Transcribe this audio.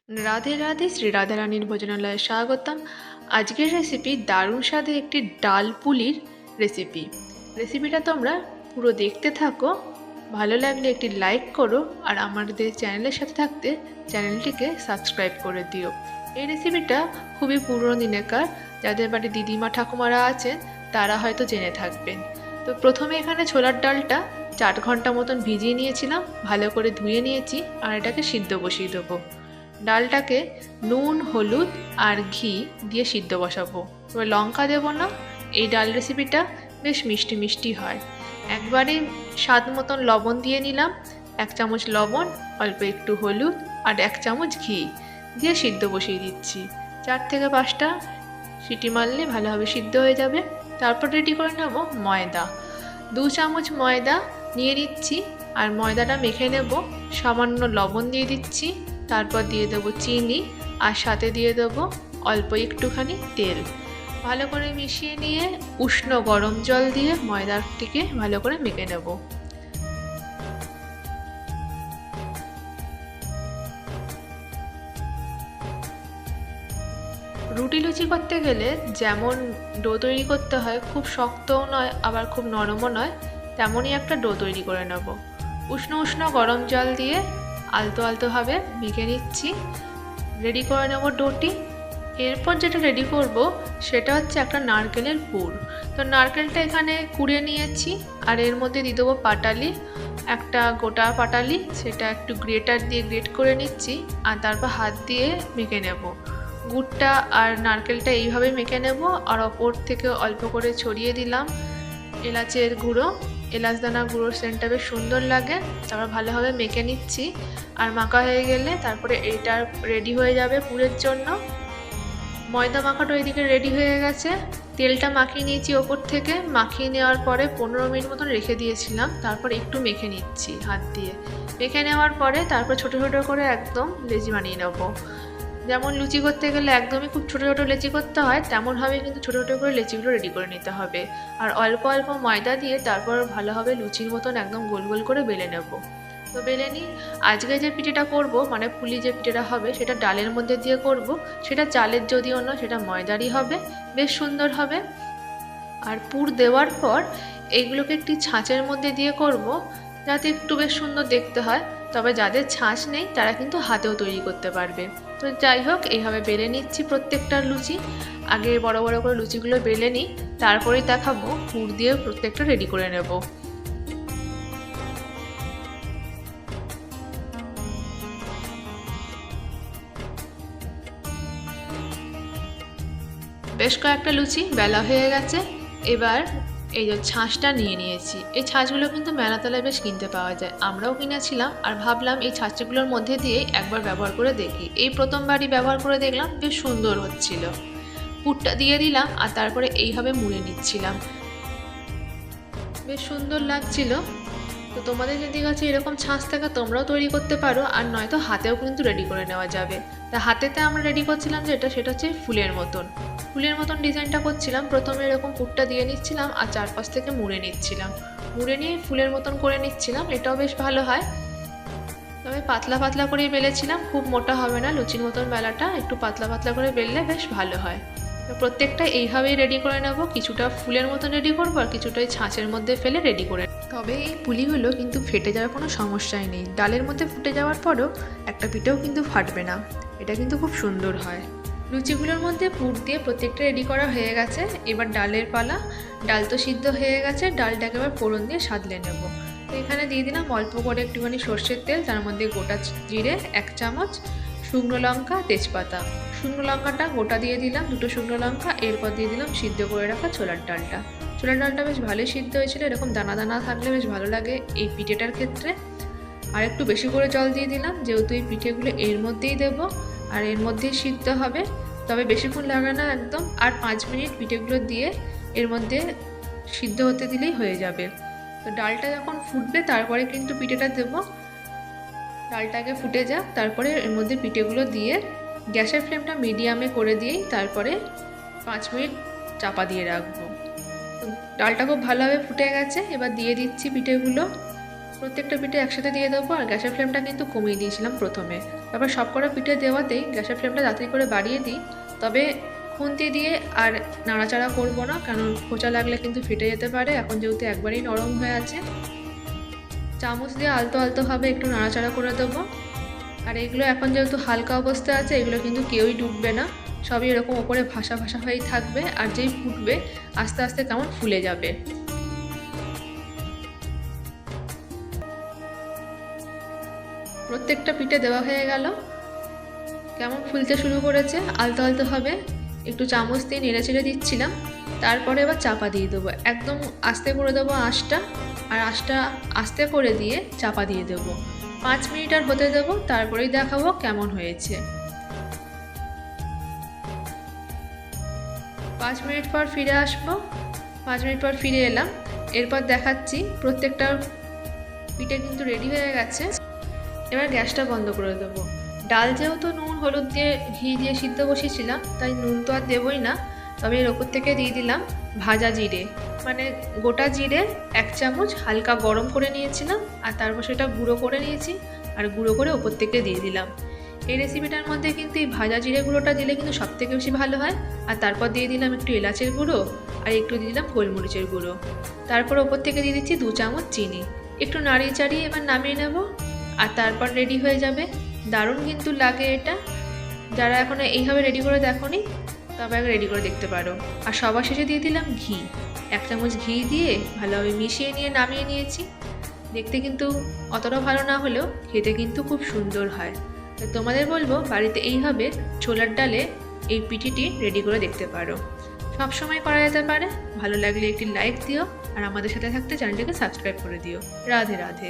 রাধে রাধে, শ্রী রাধারানীর ভোজনালয়ে স্বাগতম। আজকের রেসিপি দারুণ স্বাদের একটি ডাল পুলির রেসিপি। রেসিপিটা তোমরা পুরো দেখতে থাকো। ভালো লাগলে একটি লাইক করো, আর আমাদের চ্যানেলের সাথে থাকতে চ্যানেলটিকে সাবস্ক্রাইব করে দিও। এই রেসিপিটা খুবই পুরনো দিনেকার, যাদের বাড়ি দিদিমা ঠাকুমারা আছেন তারা হয়তো জেনে থাকবেন। তো প্রথমে এখানে ছোলার ডালটা 4 ঘন্টা মতন ভিজিয়ে নিয়েছিলাম, ভালো করে ধুয়ে নিয়েছি, আর এটাকে সিদ্ধ বসিয়ে দেবো। ডালটাকে নুন, হলুদ আর ঘি দিয়ে সিদ্ধ বসাবো। তবে লঙ্কা দেবো না, এই ডাল রেসিপিটা বেশ মিষ্টি মিষ্টি হয়। একবারে স্বাদ মতন লবণ দিয়ে নিলাম, 1 চামচ লবণ, অল্প একটু হলুদ আর 1 চামচ ঘি দিয়ে সিদ্ধ বসিয়ে দিচ্ছি। 4 থেকে 5টা সিটি মারলে ভালোভাবে সিদ্ধ হয়ে যাবে। তারপর রেডি করে নেব ময়দা। 2 চামচ ময়দা নিয়ে নিচ্ছি, আর ময়দাটা মেখে নেব। সামান্য লবণ দিয়ে দিচ্ছি, তারপর দিয়ে দেবো চিনি, আর সাথে দিয়ে দেবো অল্প একটুখানি তেল। ভালো করে মিশিয়ে নিয়ে উষ্ণ গরম জল দিয়ে ময়দাটিকে ভালো করে মেখে নেব। রুটি লুচি করতে গেলে যেমন ডো তৈরি করতে হয়, খুব শক্তও নয় আবার খুব নরমও নয়, তেমনই একটা ডো তৈরি করে নেব। উষ্ণ উষ্ণ গরম জল দিয়ে আলতো আলতোভাবে মেখে নিচ্ছি। রেডি করে নেব ডোটি। এরপর যেটা রেডি করব সেটা হচ্ছে একটা নারকেলের পুর। তো নারকেলটা এখানে কুড়িয়ে নিয়েছি, আর এর মধ্যে দিয়ে দেবো পাটালি, একটা গোটা পাটালি, সেটা একটু গ্রেটার দিয়ে গ্রেট করে নিচ্ছি, আর তারপর হাত দিয়ে মেখে নেব। গুড়টা আর নারকেলটা এইভাবে মেখে নেব, আর ওপর থেকে অল্প করে ছড়িয়ে দিলাম এলাচের গুঁড়ো। এলাচ দানা গুঁড়োর সেন্টটা বেশ সুন্দর লাগে। তারপর ভালোভাবে মেখে নিচ্ছি, আর মাখা হয়ে গেলে তারপরে এটা রেডি হয়ে যাবে পুরের জন্য। ময়দা মাখাটা ওইদিকে রেডি হয়ে গেছে। তেলটা মাখিয়ে নিয়েছি ওপর থেকে। মাখিয়ে নেওয়ার পরে 15 মিনিট মতন রেখে দিয়েছিলাম, তারপর একটু মেখে নিচ্ছি হাত দিয়ে। মেখে নেওয়ার পরে তারপর ছোটো ছোটো করে একদম লেচি বানিয়ে নেবো। যেমন লুচি করতে গেলে একদমই খুব ছোটো ছোটো লেচি করতে হয়, তেমনভাবে কিন্তু ছোটো ছোটো করে লেচিগুলো রেডি করে নিতে হবে। আর অল্প অল্প ময়দা দিয়ে তারপর ভালোভাবে লুচির মতন একদম গোল গোল করে বেলে নেব। তো বেলে নিই। আজকে যে পিঠেটা করব, মানে পুলি যে পিঠেটা হবে, সেটা ডালের মধ্যে দিয়ে করব। সেটা চালের যদিও না, সেটা ময়দারই হবে, বেশ সুন্দর হবে। আর পুর দেওয়ার পর এইগুলোকে একটি ছাঁচের মধ্যে দিয়ে করব, যাতে একটু বেশ সুন্দর দেখতে হয়। তবে যাদের ছাঁচ নেই তারা কিন্তু হাতেও তৈরি করতে পারবে। তো যাই হোক, এইভাবে বেলে নিচ্ছি প্রত্যেকটার লুচি। আগে বড় বড় করে লুচিগুলো বেলে নিই, তারপরেই দেখাবো পুর দিয়ে প্রত্যেকটা রেডি করে নেব। বেশ কয়েকটা লুচি বেলা হয়ে গেছে। এবার এই যে ছাঁচটা নিয়ে নিয়েছি, এই ছাঁচগুলো কিন্তু মেলাতলায় বেশ কিনতে পাওয়া যায়, আমরাও কিনেছিলাম। আর ভাবলাম এই ছাঁচগুলোর মধ্যে দিয়ে একবার ব্যবহার করে দেখি। এই প্রথমবারই ব্যবহার করে দেখলাম, বেশ সুন্দর হচ্ছিল। পুরটা দিয়ে দিলাম, আর তারপরে এইভাবে মুড়ে নিচ্ছিলাম, বেশ সুন্দর লাগছিল। তো তোমাদের যদি কাছে এরকম ছাঁচ থাকে তোমরাও তৈরি করতে পারো, আর নয়তো হাতেও কিন্তু রেডি করে নেওয়া যাবে। তা হাতেতে আমরা রেডি করছিলাম যেটা, সেটা হচ্ছে ফুলের মতন। ফুলের মতন ডিজাইনটা করছিলাম। প্রথমে এরকম পুরটা দিয়ে নিচ্ছিলাম, আর চারপাশ থেকে মুড়ে নিচ্ছিলাম। মুড়ে নিয়ে ফুলের মতন করে নিচ্ছিলাম, এটাও বেশ ভালো হয়। তবে পাতলা পাতলা করেই বেলেছিলাম, খুব মোটা হবে না। লুচির মতন বেলাটা একটু পাতলা পাতলা করে বেললে বেশ ভালো হয়। তো প্রত্যেকটা এইভাবেই রেডি করে নেব। কিছুটা ফুলের মতন রেডি করবো, আর কিছুটাই ছাঁচের মধ্যে ফেলে রেডি করে। তবে এই পুলিগুলো কিন্তু ফেটে যাওয়ার কোনো সমস্যাই নেই। ডালের মধ্যে ফুটে যাওয়ার পরেও একটা পিঠেও কিন্তু ফাটবে না, এটা কিন্তু খুব সুন্দর হয়। লুচিগুলোর মধ্যে পুর দিয়ে প্রত্যেকটা রেডি করা হয়ে গেছে। এবার ডালের পালা। ডাল তো সিদ্ধ হয়ে গেছে, ডালটাকে এবার ফোড়ন দিয়ে সাজলে নেব। তো এখানে দিয়ে দিলাম অল্প করে একটুখানি সর্ষের তেল, তার মধ্যে গোটা জিরে 1 চামচ, শুকনো লঙ্কা, তেজপাতা। শুকনো লঙ্কাটা গোটা দিয়ে দিলাম, 2টো শুকনো লঙ্কা। এরপর দিয়ে দিলাম সিদ্ধ করে রাখা ছোলার ডালটা। ছোলার ডালটা বেশ ভালোই সিদ্ধ হয়েছিল, এরকম দানা দানা থাকলে বেশ ভালো লাগে এই পিঠেটার ক্ষেত্রে। আর একটু বেশি করে জল দিয়ে দিলাম, যেহেতু এই পিঠেগুলো এর মধ্যেই দেবো আর এর মধ্যেই সিদ্ধ হবে। তবে বেশিক্ষণ লাগে না, একদম আর 5 মিনিট পিঠেগুলো দিয়ে এর মধ্যে সিদ্ধ হতে দিলেই হয়ে যাবে। তো ডালটা যখন ফুটবে তারপরে কিন্তু পিঠেটা দেবো। ডালটাকে ফুটে যাক, তারপরে এর মধ্যে পিঠেগুলো দিয়ে গ্যাসের ফ্লেমটা মিডিয়ামে করে দিয়েই তারপরে 5 মিনিট চাপা দিয়ে রাখবো। ডালটা খুব ভালোভাবে ফুটে গেছে, এবার দিয়ে দিচ্ছি পিঠেগুলো। প্রত্যেকটা পিঠে একসাথে দিয়ে দেবো, আর গ্যাসের ফ্লেমটা কিন্তু কমিয়ে দিয়েছিলাম প্রথমে। তারপর সবকটা পিঠে দেওয়াতেই গ্যাসের ফ্লেমটা তাড়াতাড়ি করে বাড়িয়ে দিই। তবে খুন্তি দিয়ে আর নাড়াচাড়া করব না, কারণ খোঁচা লাগলে কিন্তু ফেটে যেতে পারে। এখন যেহেতু একবারেই নরম হয়ে আছে, চামচ দিয়ে আলতো আলতোভাবে একটু নাড়াচাড়া করে দেবো। আর এগুলো এখন যেহেতু হালকা অবস্থায় আছে, এগুলো কিন্তু কেউই ডুববে না, সবই এরকম ওপরে ভাসা ভাসা হয়েই থাকবে। আর যেই ফুটবে আস্তে আস্তে কেমন ফুলে যাবে। প্রত্যেকটা পিঠে দেওয়া হয়ে গেল, কেমন ফুলতে শুরু করেছে আলতো আলতোভাবে। একটু চামচ দিয়ে নেড়ে চেড়ে দিচ্ছিলাম। তারপরে এবার চাপা দিয়ে দেবো, একদম আস্তে করে দেবো আঁচটা। আর আঁচটা আস্তে করে দিয়ে চাপা দিয়ে দেবো। 5 মিনিট আর হতে দেবো, তারপরেই দেখাবো কেমন হয়েছে। 5 মিনিট পর ফিরে আসবো। 5 মিনিট পর ফিরে এলাম। এরপর দেখাচ্ছি প্রত্যেকটা পিঠে কিন্তু রেডি হয়ে গেছে। এবার গ্যাসটা বন্ধ করে দেবো। ডাল যেহেতু নুন হলুদ দিয়ে ঘি দিয়ে সিদ্ধ বসিয়েছিলাম, তাই নুন তো আর দেবই না। তবে এর ওপর থেকে দিয়ে দিলাম ভাজা জিরে, মানে গোটা জিরে 1 চামচ হালকা গরম করে নিয়েছিলাম। আর তারপর সেটা গুঁড়ো করে নিয়েছি, আর গুঁড়ো করে ওপর থেকে দিয়ে দিলাম। এই রেসিপিটার মধ্যে কিন্তু এই ভাজা জিরে গুঁড়োটা দিলে কিন্তু সবথেকে বেশি ভালো হয়। আর তারপর দিয়ে দিলাম একটু এলাচের গুঁড়ো, আর একটু দিয়ে দিলাম গোলমরিচের গুঁড়ো। তারপর ওপর থেকে দিয়ে দিচ্ছি 2 চামচ চিনি। একটু নাড়িয়ে চাড়িয়ে এবার নামিয়ে নেব, আর তারপর রেডি হয়ে যাবে। দারুণ কিন্তু লাগে এটা। যারা এখনো এইভাবে রেডি করে দেখোনি, তবে আগে রেডি করে দেখতে পারো। আর সবার শেষে দিয়ে দিলাম ঘি, 1 চামচ ঘি দিয়ে ভালোভাবে মিশিয়ে নিয়ে নামিয়ে নিয়েছি। দেখতে কিন্তু অতটা ভালো না হলেও খেতে কিন্তু খুব সুন্দর হয়। তো তোমাদের বলবো বাড়িতে এইভাবে ছোলার ডালে এই পিঠিটি রেডি করে দেখতে পারো। সব সময় করা যেতে পারে। ভালো লাগলে একটি লাইক দিও, আর আমাদের সাথে থাকতে চ্যানেলটিকে সাবস্ক্রাইব করে দিও। রাধে রাধে।